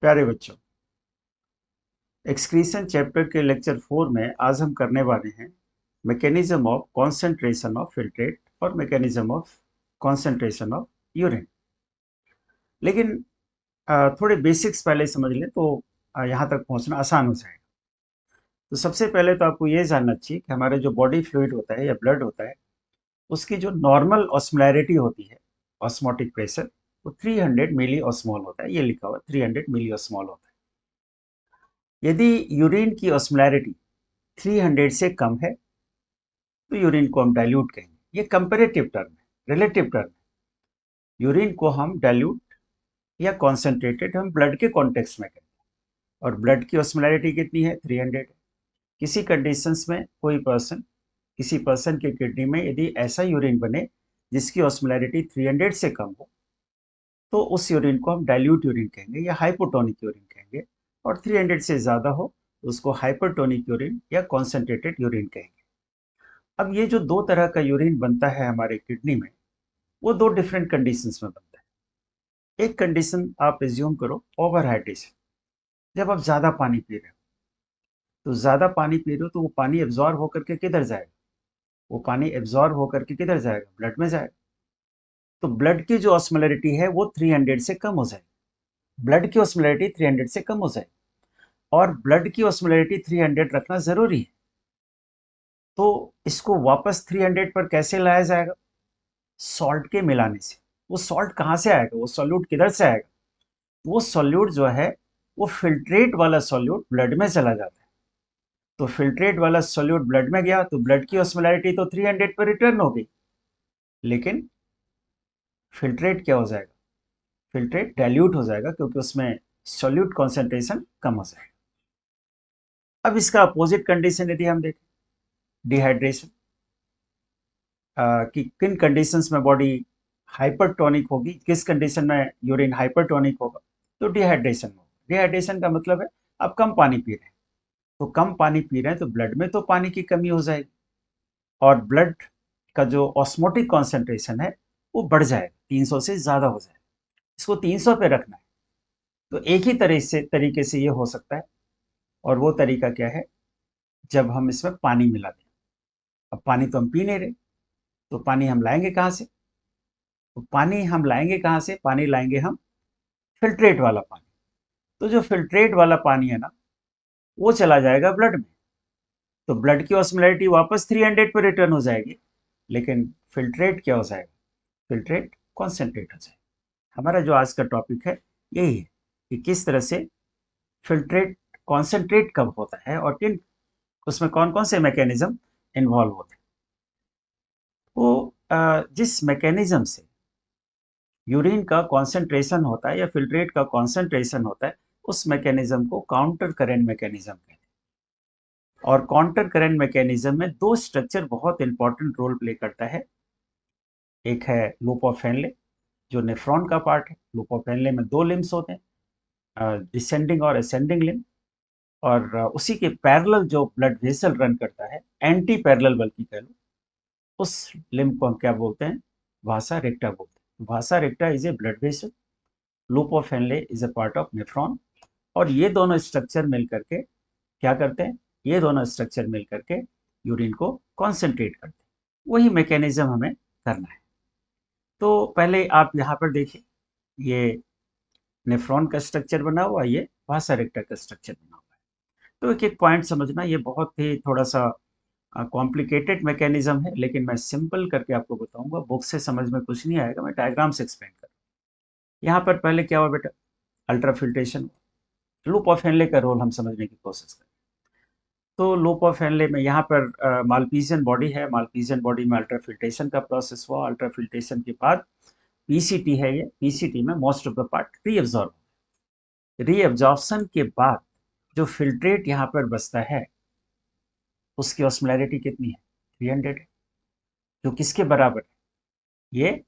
प्यारे बच्चों, excretion chapter के लेक्चर 4 में आज हम करने वाले हैं mechanism of concentration of filtrate और mechanism of concentration of urine. लेकिन थोड़े बेसिक्स पहले समझ लें तो यहाँ तक पहुँचना आसान हो जाएगा। तो सबसे पहले तो आपको ये जानना चाहिए कि हमारे जो बॉडी फ्लूइड होता है या ब्लड होता है, उसकी जो नॉर्मल ऑस्मोलैरिटी होती है, ऑस्मोटिक प्रेशर, वो 300 मिली ऑस्मोल होता है। ये लिखा हुआ 300 मिली ऑस्मोल होता है। यदि यूरिन की ऑस्मोलैरिटी 300 से कम है तो यूरिन को हम डाइल्यूट कहेंगे। ये कंपेरेटिव टर्म है, रिलेटिव टर्म है। यूरिन को हम डाइल्यूट या कॉन्सेंट्रेटेड हम ब्लड के कॉन्टेक्स्ट में कहेंगे। और ब्लड की ऑस्मोलैरिटी कितनी है? 300 है। किसी कंडीशंस में किसी पर्सन के किडनी में यदि ऐसा यूरिन बने जिसकी ऑस्मोलैरिटी 300 से कम हो तो उस यूरिन को हम डाइल्यूट यूरिन कहेंगे या हाइपोटोनिक यूरिन कहेंगे। और 300 से ज़्यादा हो तो उसको हाइपरटोनिक यूरिन या कॉन्सेंट्रेटेड यूरिन कहेंगे। अब ये जो दो तरह का यूरिन बनता है हमारे किडनी में, वो दो डिफरेंट कंडीशंस में बनता है। एक कंडीशन आप एज्यूम करो, ओवर हाइड्रेशन। जब आप ज़्यादा पानी पी रहे हो तो ज़्यादा पानी पी रहे हो तो वो पानी एब्जॉर्ब होकर के किधर जाएगा? वो पानी एब्जॉर्ब होकर के किधर जाएगा? ब्लड में जाएगा। तो ब्लड की जो ऑस्मोलैरिटी है वो 300 से कम हो जाएगी। ब्लड की ऑस्मोलैरिटी 300 से कम हो जाएगी और ब्लड की ऑस्मोलैरिटी 300 रखना ज़रूरी है। तो इसको वापस 300 पर कैसे लाया जाएगा? सॉल्ट के मिलाने से। वो सॉल्ट कहाँ से आएगा? वो सॉल्यूट किधर से आएगा? वो सॉल्यूट जो है वो फिल्ट्रेट वाला सॉल्यूट ब्लड में चला जाता है। तो फिल्ट्रेट वाला सॉल्यूट ब्लड में गया तो ब्लड की ऑस्मोलैरिटी तो 300 पर रिटर्न हो गई, लेकिन फिल्ट्रेट क्या हो जाएगा? फिल्ट्रेट डाइल्यूट हो जाएगा क्योंकि उसमें सॉल्यूट कॉन्सेंट्रेशन कम हो जाएगा। अब इसका अपोजिट कंडीशन यदि हम देखें, डिहाइड्रेशन, कि किन कंडीशंस में बॉडी हाइपरटोनिक होगी, किस कंडीशन में यूरिन हाइपरटोनिक होगा? तो डिहाइड्रेशन होगा। डिहाइड्रेशन का मतलब है आप कम पानी पी रहे हैं। तो कम पानी पी रहे हैं तो ब्लड में तो पानी की कमी हो जाएगी और ब्लड का जो ऑस्मोटिक कॉन्सेंट्रेशन है वो बढ़ जाएगा, 300 से ज़्यादा हो जाएगा। इसको 300 पे रखना है। तो एक ही तरीके से ये हो सकता है, और वो तरीका क्या है? जब हम इसमें पानी मिला दें। अब पानी तो हम पी नहीं रहे, तो पानी हम लाएंगे कहाँ से? तो पानी हम लाएंगे कहाँ से? पानी लाएंगे हम फिल्ट्रेट वाला पानी। तो जो फिल्ट्रेट वाला पानी है ना, वो चला जाएगा ब्लड में। तो ब्लड की ऑस्मोलैरिटी वापस 300 पर रिटर्न हो जाएगी, लेकिन फिल्ट्रेट क्या हो जाएगा? फिल्ट्रेट कॉन्सेंट्रेट हो जाएगा। हमारा जो आज का टॉपिक है यही है कि किस तरह से फिल्ट्रेट कॉन्सेंट्रेट कब होता है और किन उसमें कौन कौन से मैकेनिज्म इन्वॉल्व होते हैं। तो जिस मैकेनिज्म से यूरिन का कॉन्सेंट्रेशन होता है या फिल्ट्रेट का कॉन्सेंट्रेशन होता है, उस मैकेनिज्म को काउंटर करेंट मैकेनिज्म कहते हैं। और काउंटर करंट मैकेनिज्म में दो स्ट्रक्चर बहुत इंपॉर्टेंट रोल प्ले करता है। एक है लूप ऑफ हेनले, जो नेफ्रॉन का पार्ट है। लूप ऑफ हेनले में दो लिम्स होते हैं, डिसेंडिंग और असेंडिंग लिम्ब। और उसी के पैरेलल जो ब्लड वेसल रन करता है, एंटी पैरेलल बल्कि कह लो, उस लिम्ब को हम क्या बोलते हैं? वासा रेक्टा बोलते हैं। Vasa recta is a blood vessel, loop of Henle is a part of nephron. और ये दोनों स्ट्रक्चर मिल करके क्या करते हैं? ये दोनों स्ट्रक्चर मिल करके यूरिन को कॉन्सेंट्रेट करते हैं। वही मैकेनिज्म हमें करना है। तो पहले आप यहाँ पर देखिए, ये नेफ्रॉन का स्ट्रक्चर बना हुआ है, ये वासा रेक्टा का स्ट्रक्चर बना हुआ है। तो एक एक पॉइंट समझना, ये बहुत ही थोड़ा सा कॉम्प्लिकेटेड मैकेनिज्म है, लेकिन मैं सिंपल करके आपको बताऊंगा। बुक से समझ में कुछ नहीं आएगा, मैं डायग्राम से एक्सप्लेन करूँ। यहाँ पर पहले क्या हुआ बेटा? अल्ट्राफिल्ट्रेशन। लूप ऑफ हेनले का रोल हम समझने की कोशिश करें। तो लूप ऑफ हेनले में यहाँ पर मालपीजियन बॉडी है। मालपीजियन बॉडी में अल्ट्राफिल्ट्रेशन का प्रोसेस हुआ। अल्ट्राफिल्ट्रेशन के बाद पीसीटी है। ये पीसीटी में most of the part reabsorb. Reabsorption के बाद जो फिल्ट्रेट यहाँ पर बचता है, उसकी ऑस्मोलैरिटी कितनी है? 300 है। जो किसके बराबर है? ये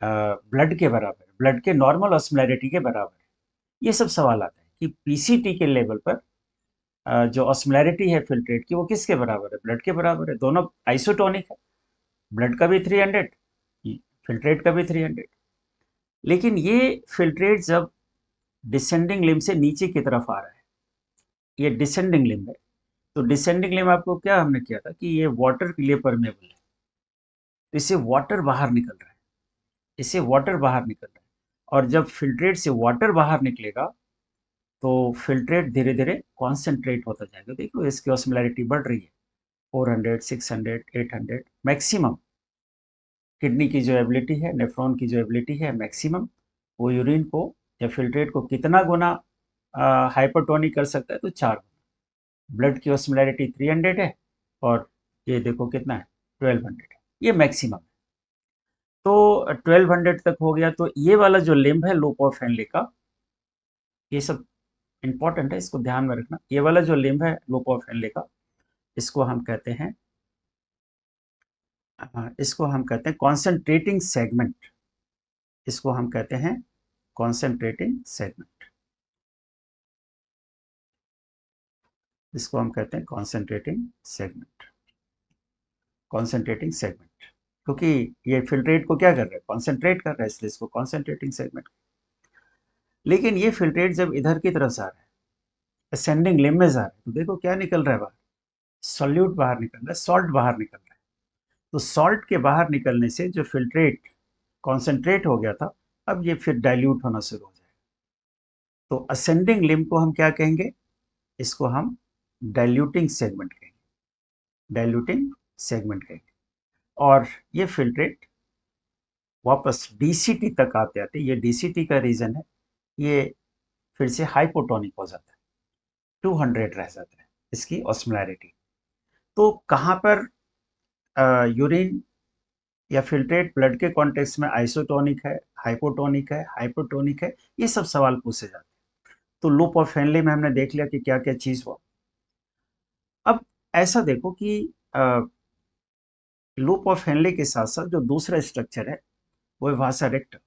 ब्लड के बराबर है, ब्लड के नॉर्मल ऑस्मोलैरिटी के बराबर है। ये सब सवाल आता है कि पीसीटी के लेवल पर जो ऑस्मोलैरिटी है फिल्ट्रेट की, वो किसके बराबर है? ब्लड के बराबर है। दोनों आइसोटोनिक है, ब्लड का भी 300, फिल्ट्रेट का भी 300। लेकिन ये फिल्ट्रेट जब डिसेंडिंग लिम्ब से नीचे की तरफ आ रहा है, ये डिसेंडिंग लिम्ब है। तो डिसेंडिंग लिम्ब आपको क्या हमने किया था कि ये वाटर के लिए परमेबल है, तो इससे वाटर बाहर निकल रहा है, इससे वाटर बाहर निकल रहा है। और जब फिल्ट्रेट से वाटर बाहर निकलेगा तो फिल्ट्रेट धीरे धीरे कॉन्सेंट्रेट होता जाएगा। देखो इसकी ऑस्मोलैरिटी बढ़ रही है, 400, 600, 800 मैक्सिमम। किडनी की जो एबिलिटी है, नेफ्रॉन की जो एबिलिटी है मैक्सिमम, वो यूरिन को या फिल्ट्रेट को कितना गुना हाइपरटोनिक कर सकता है, तो 4 गुना। ब्लड की ऑस्मोलैरिटी 300 है और ये देखो कितना है, 1200 है, ये मैक्सिमम है। तो 1200 तक हो गया, तो ये वाला जो लिम्ब है लूप ऑफ हेनले का, ये सब इंपॉर्टेंट है, इसको ध्यान में रखना। ये वाला जो लिम्ब है लूप ऑफ हेनले का, इसको हम कहते हैं कॉन्सेंट्रेटिंग सेगमेंट। इसको हम कहते हैं कॉन्सेंट्रेटिंग सेगमेंट। इसको हम कहते हैं कॉन्सेंट्रेटिंग सेगमेंट। कॉन्सेंट्रेटिंग सेगमेंट, क्योंकि ये फिल्ट्रेट को क्या कर रहा है, कॉन्सेंट्रेट कर रहा है, इसलिए इसको कॉन्सेंट्रेटिंग सेगमेंट। लेकिन ये फिल्ट्रेट जब इधर की तरफ से आ रहा है, असेंडिंग लिम्ब में जा रहा है, तो देखो क्या निकल रहा है बाहर, सॉल्यूट बाहर निकल रहा है, सॉल्ट बाहर निकल रहा है। तो सॉल्ट के बाहर निकलने से जो फिल्ट्रेट कॉन्सेंट्रेट हो गया था, अब ये फिर डाइल्यूट होना शुरू हो जाएगा। तो असेंडिंग लिम्ब को हम क्या कहेंगे, इसको हम डाइल्यूटिंग सेगमेंट कहेंगे, डाइल्यूटिंग सेगमेंट कहेंगे। और ये फिल्ट्रेट वापस डीसीटी तक आते आते, ये डीसीटी का रीजन है, ये फिर से हाइपोटोनिक हो जाता है, 200 रह जाता है इसकी ऑस्मोलैरिटी। तो कहाँ पर यूरिन या फिल्ट्रेट ब्लड के कॉन्टेक्स्ट में आइसोटोनिक है, हाइपोटोनिक है, हाइपोटोनिक है, ये सब सवाल पूछे जाते हैं। तो लूप ऑफ हेनले में हमने देख लिया कि क्या क्या चीज हुआ। अब ऐसा देखो कि लूप ऑफ हेनले के साथ साथ जो दूसरा स्ट्रक्चर है वो है वासा रेक्टा,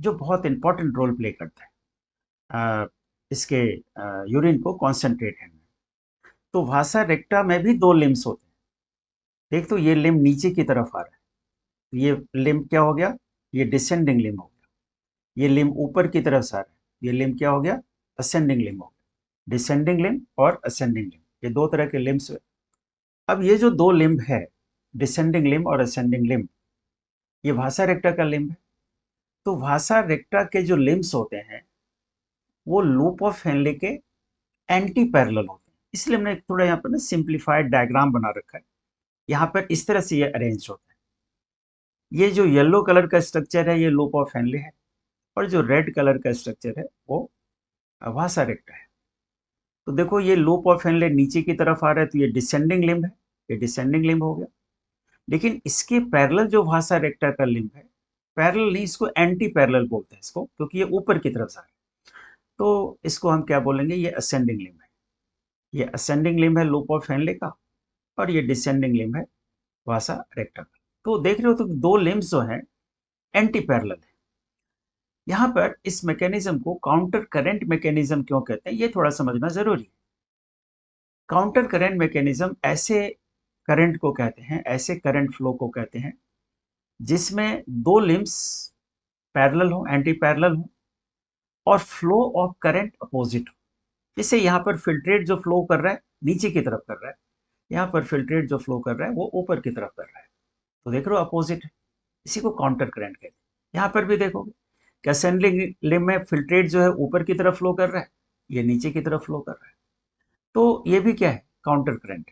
जो बहुत इंपॉर्टेंट रोल प्ले करता है इसके यूरिन को कॉन्सेंट्रेट करने में। तो वासा रेक्टा में भी 2 लिम्स होते हैं। देख, तो ये लिम्ब नीचे की तरफ आ रहा है, तो ये लिम्ब क्या हो गया, ये डिसेंडिंग लिम्ब हो गया। ये लिम्ब ऊपर की तरफ से आ रहा है, ये लिम्ब क्या हो गया, असेंडिंग लिम्ब हो गया। डिसेंडिंग लिम्ब और असेंडिंग लिम्ब, ये 2 तरह के लिम्ब्स हुए। अब ये जो 2 लिम्ब है, डिसेंडिंग लिम्ब और असेंडिंग लिम्ब, ये वासा रेक्टा का लिम्ब है। तो वासा रेक्टा के जो लिम्ब्स होते हैं वो लूप ऑफ हेनले के एंटी पैरेलल होते हैं। इसलिए हमने थोड़ा यहाँ पर ना सिंप्लीफाइड डायग्राम बना रखा है। यहाँ पर इस तरह से ये अरेंज होता है। ये जो येलो कलर का स्ट्रक्चर है ये लूप ऑफ हेनले है, और जो रेड कलर का स्ट्रक्चर है वो वासा रेक्टा है। तो देखो ये लूप ऑफ हेनले नीचे की तरफ आ रहा है, तो ये डिसेंडिंग लिम्ब है, ये डिसेंडिंग लिम्ब हो गया। लेकिन इसके पैरेलल जो वासा रेक्टा का लिम्ब है, पैरेलल नहीं, इसको एंटी पैरेलल बोलते हैं इसको, क्योंकि ये ऊपर की तरफ जा रहा है। तो इसको हम क्या बोलेंगे, ये असेंडिंग लिम्ब है। ये असेंडिंग लिम्ब है लूप ऑफ हेनले का, और ये डिसेंडिंग लिम्ब है वासा रेक्टा का। तो देख रहे हो, तो 2 लिम्ब्स जो हैं एंटी पैरेलल है। यहाँ पर इस मैकेनिज्म को काउंटर करंट मैकेनिज्म क्यों कहते हैं, ये थोड़ा समझना जरूरी है। काउंटर करंट मैकेनिज्म ऐसे करंट को कहते हैं, ऐसे करंट फ्लो को कहते हैं जिसमें 2 लिम्ब्स पैरेलल हो, एंटी पैरेलल हो, और फ्लो ऑफ करंट अपोजिट हो। जैसे यहाँ पर फिल्ट्रेट जो फ्लो कर रहा है नीचे की तरफ कर रहा है, यहाँ पर फिल्ट्रेट जो फ्लो कर रहा है वो ऊपर की तरफ कर रहा है। तो देख रहे हो, अपोजिट है, इसी को काउंटर करंट कहते हैं। यहाँ पर भी देखोगे कि असेंडिंग लिम्ब में फिल्ट्रेट जो है ऊपर की तरफ फ्लो कर रहा है, ये नीचे की तरफ फ्लो कर रहा है। तो ये भी क्या है, counter current.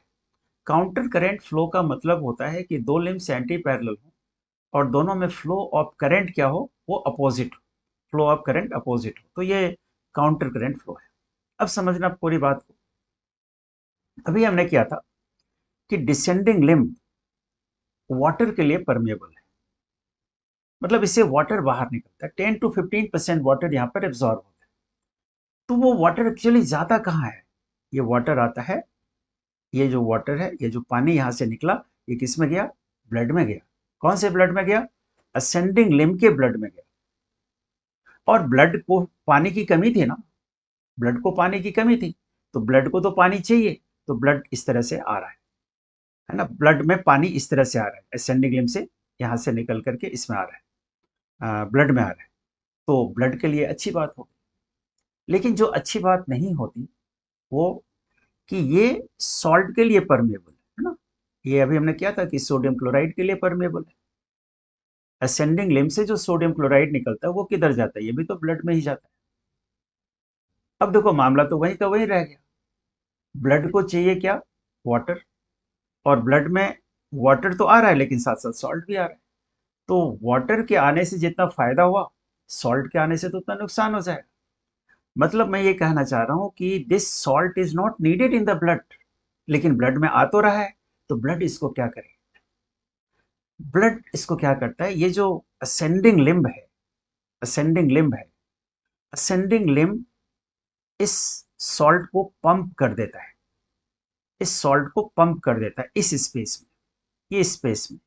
Counter current flow का मतलब होता है कि 2 लिम्ब्स एंटी पैरेलल हो और दोनों में फ्लो ऑफ करंट क्या हो, वो अपोजिट हो, फ्लो ऑफ करंट अपोजिट हो, तो ये काउंटर करंट फ्लो है। अब समझना पूरी बात को। अभी हमने किया था कि डिसेंडिंग लिम्ब वाटर के लिए परमेबल है, मतलब इससे वाटर बाहर निकलता है, 10 to 15% वाटर यहाँ पर एब्जॉर्ब होता है। तो वो वाटर एक्चुअली जाता कहाँ है, ये वाटर आता है, ये जो वाटर है, ये जो पानी यहाँ से निकला, ये किस में गया, ब्लड में गया। कौन से ब्लड में गया, असेंडिंग लिम्ब के ब्लड में गया। और ब्लड को पानी की कमी थी ना, ब्लड को पानी की कमी थी, तो ब्लड को तो पानी चाहिए, तो ब्लड इस तरह से आ रहा है ना, ब्लड में पानी इस तरह से आ रहा है, असेंडिंग लिम्ब से यहाँ से निकल करके इसमें आ रहा है, ब्लड में आ रहा है। तो ब्लड के लिए अच्छी बात हो। लेकिन जो अच्छी बात नहीं होती वो कि ये सॉल्ट के लिए परमेबल है ना। ये अभी हमने किया था कि सोडियम क्लोराइड के लिए परमेबल है। असेंडिंग लिम्ब से जो सोडियम क्लोराइड निकलता है वो किधर जाता है, ये भी तो ब्लड में ही जाता है। अब देखो मामला तो वहीं का वहीं रह गया। ब्लड को चाहिए क्या, वाटर, और ब्लड में वाटर तो आ रहा है लेकिन साथ साथ सॉल्ट भी आ रहा है। तो वाटर के आने से जितना फायदा हुआ, सॉल्ट के आने से तो उतना नुकसान हो जाएगा। मतलब मैं ये कहना चाह रहा हूं कि this salt is not needed in the blood, लेकिन ब्लड में आ तो रहा है। तो ब्लड इसको क्या करे, ब्लड इसको क्या करता है, ये जो असेंडिंग लिम्ब है, असेंडिंग लिम्ब है, असेंडिंग लिम्ब इस सॉल्ट को पंप कर देता है, इस सॉल्ट को पंप कर देता है इस स्पेस में, ये स्पेस में।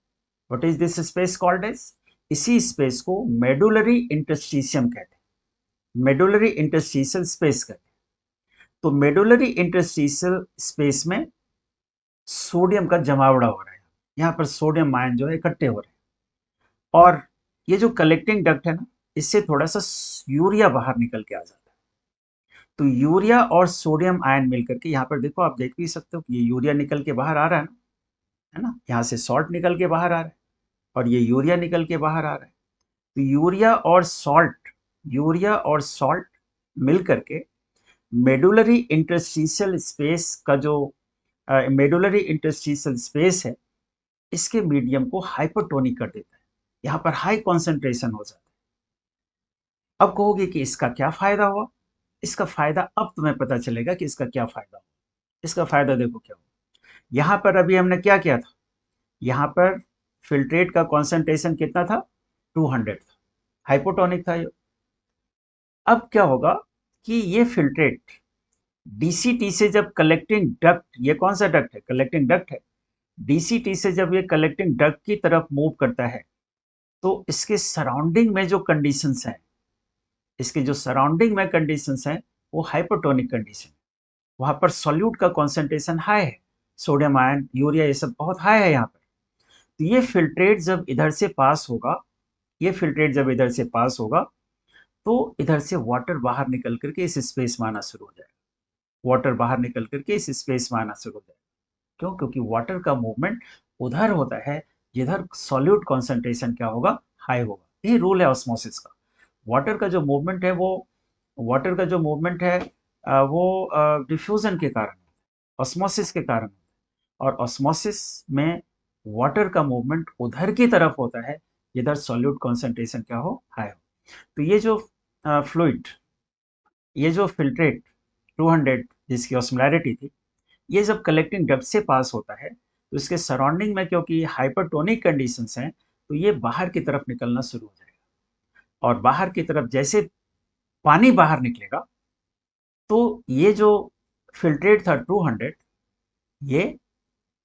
What is this space called as, इसी स्पेस को मेडुलरी इंटरस्टिशियम कहते हैं, मेडुलरी इंटरस्टिशियल स्पेस कहते हैं। तो मेडुलरी इंटरस्टिशियल स्पेस में सोडियम का जमावड़ा हो रहा है, यहाँ पर सोडियम आयन जो है इकट्ठे हो रहे हैं। और ये जो कलेक्टिंग डक्ट है ना, इससे थोड़ा सा यूरिया बाहर निकल के आ जाता है। तो यूरिया और सोडियम आयन मिलकर के, यहाँ पर देखो आप देख भी सकते हो कि ये यूरिया निकल के बाहर आ रहा है ना, यहाँ से सॉल्ट निकल के बाहर आ रहा है और ये यूरिया निकल के बाहर आ रहा है। तो यूरिया और सॉल्ट मिल करके मेडुलरी इंटरस्टिशियल स्पेस का जो मेडुलरी इंटरस्टिशियल स्पेस है, इसके मीडियम को हाइपरटोनिक कर देता है, यहाँ पर हाई कॉन्सेंट्रेशन हो जाता है। अब कहोगे कि इसका क्या फायदा हुआ, इसका फायदा अब तुम्हें पता चलेगा कि इसका क्या फायदा हुआ। इसका फायदा देखो क्या हुआ। यहाँ पर अभी हमने क्या किया था, यहाँ पर फिल्ट्रेट का कॉन्सेंट्रेशन कितना था, 200 था, हाइपोटोनिक था ये। अब क्या होगा कि ये फिल्ट्रेट डीसीटी से जब कलेक्टिंग डक्ट, ये कौन सा डक्ट है, कलेक्टिंग डक्ट है, डीसीटी से जब ये कलेक्टिंग डक्ट की तरफ मूव करता है, तो इसके सराउंडिंग में जो कंडीशंस हैं, इसके जो सराउंडिंग में कंडीशंस हैं, वो हाइपोटोनिक कंडीशन, वहां पर सॉल्यूट का कॉन्सेंट्रेशन हाई है, सोडियम आयन, यूरिया, ये सब बहुत हाई है यहाँ पर। तो ये फिल्ट्रेट जब इधर से पास होगा, ये फिल्ट्रेट जब इधर से पास होगा, तो इधर से वाटर बाहर निकल करके इस स्पेस में आना शुरू हो जाएगा, वाटर बाहर निकल करके इस स्पेस में आना शुरू हो जाएगा। क्यों, क्योंकि वाटर का मूवमेंट उधर होता है जिधर सॉल्यूट कॉन्सेंट्रेशन क्या होगा, हाई होगा। ये रूल है ऑस्मोसिस का। वाटर का जो मूवमेंट है वो वाटर का जो मूवमेंट है वो डिफ्यूजन के कारण, ऑस्मोसिस के कारण। और ऑस्मोसिस में वाटर का मूवमेंट उधर की तरफ होता है जिधर सॉल्यूट कॉन्सेंट्रेशन क्या हो, हाई हो। तो ये जो फ्लूइड, ये जो फिल्ट्रेट 200 जिसकी ऑस्मोलैरिटी थी, ये जब कलेक्टिंग डक्ट से पास होता है, तो इसके सराउंडिंग में क्योंकि हाइपरटोनिक कंडीशंस हैं, तो ये बाहर की तरफ निकलना शुरू हो जाएगा। और बाहर की तरफ जैसे पानी बाहर निकलेगा, तो ये जो फिल्ट्रेट था 200, ये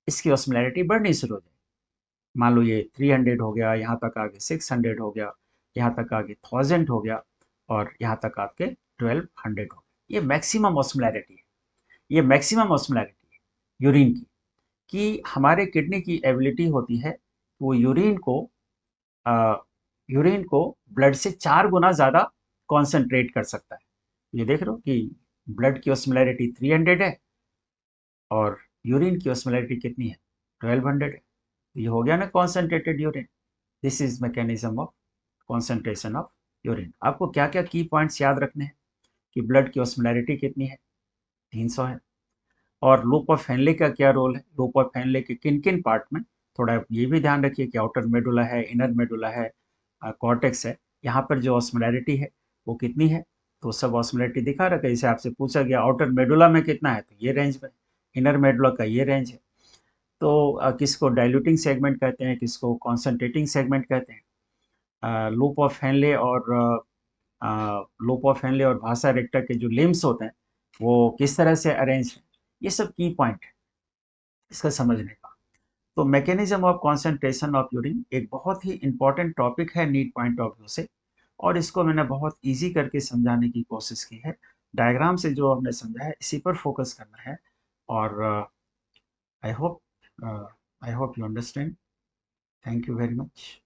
इसकी ऑस्मोलैरिटी बढ़नी शुरू हो जाएगी। मान लो ये 300 हो गया, यहाँ तक आगे 600 हो गया, यहाँ तक आगे 1000 हो गया, और यहाँ तक आपके 1200 हो गया। ये मैक्सिमम ऑस्मोलैरिटी है, ये मैक्सिमम ऑस्मोलैरिटी है यूरिन की। कि हमारे किडनी की एबिलिटी होती है, वो यूरिन को ब्लड से 4 गुना ज़्यादा कॉन्सेंट्रेट कर सकता है। ये देख रहे हो कि ब्लड की ऑस्मोलैरिटी 300 है और यूरिन की ऑस्मोलैरिटी कितनी है, 1200 है। ये हो गया ना concentrated urine. This is mechanism of concentration of urine. आपको क्या क्या की पॉइंट्स याद रखने हैं कि ब्लड की ऑस्मोलैरिटी कितनी है, 300 है। और लूप ऑफ हेनले का क्या रोल है, लूप ऑफ हेनले के किन किन पार्ट में, थोड़ा ये भी ध्यान रखिए कि आउटर मेडुला है, इनर मेडुला है, कॉर्टेक्स है, यहाँ पर जो ऑस्मोलैरिटी है वो कितनी है। तो सब ऑस्मोलैरिटी दिखा रखा है। जैसे आपसे पूछा गया आउटर मेडुला में कितना है, तो ये रेंज में, इनर मेडुला का ये रेंज है। तो किसको डाइल्यूटिंग सेगमेंट कहते हैं, किसको कॉन्सेंट्रेटिंग सेगमेंट कहते हैं। लूप ऑफ हेनले और भासा रेक्टा के जो लिम्स होते हैं वो किस तरह से अरेंज है, ये सब की पॉइंट है इसका समझने का। तो mechanism of concentration of urine एक बहुत ही इंपॉर्टेंट टॉपिक है नीट पॉइंट ऑफ व्यू से, और इसको मैंने बहुत इजी करके समझाने की कोशिश की है। डायग्राम से जो हमने समझा है इसी पर फोकस करना है। और I hope you understand. Thank you very much.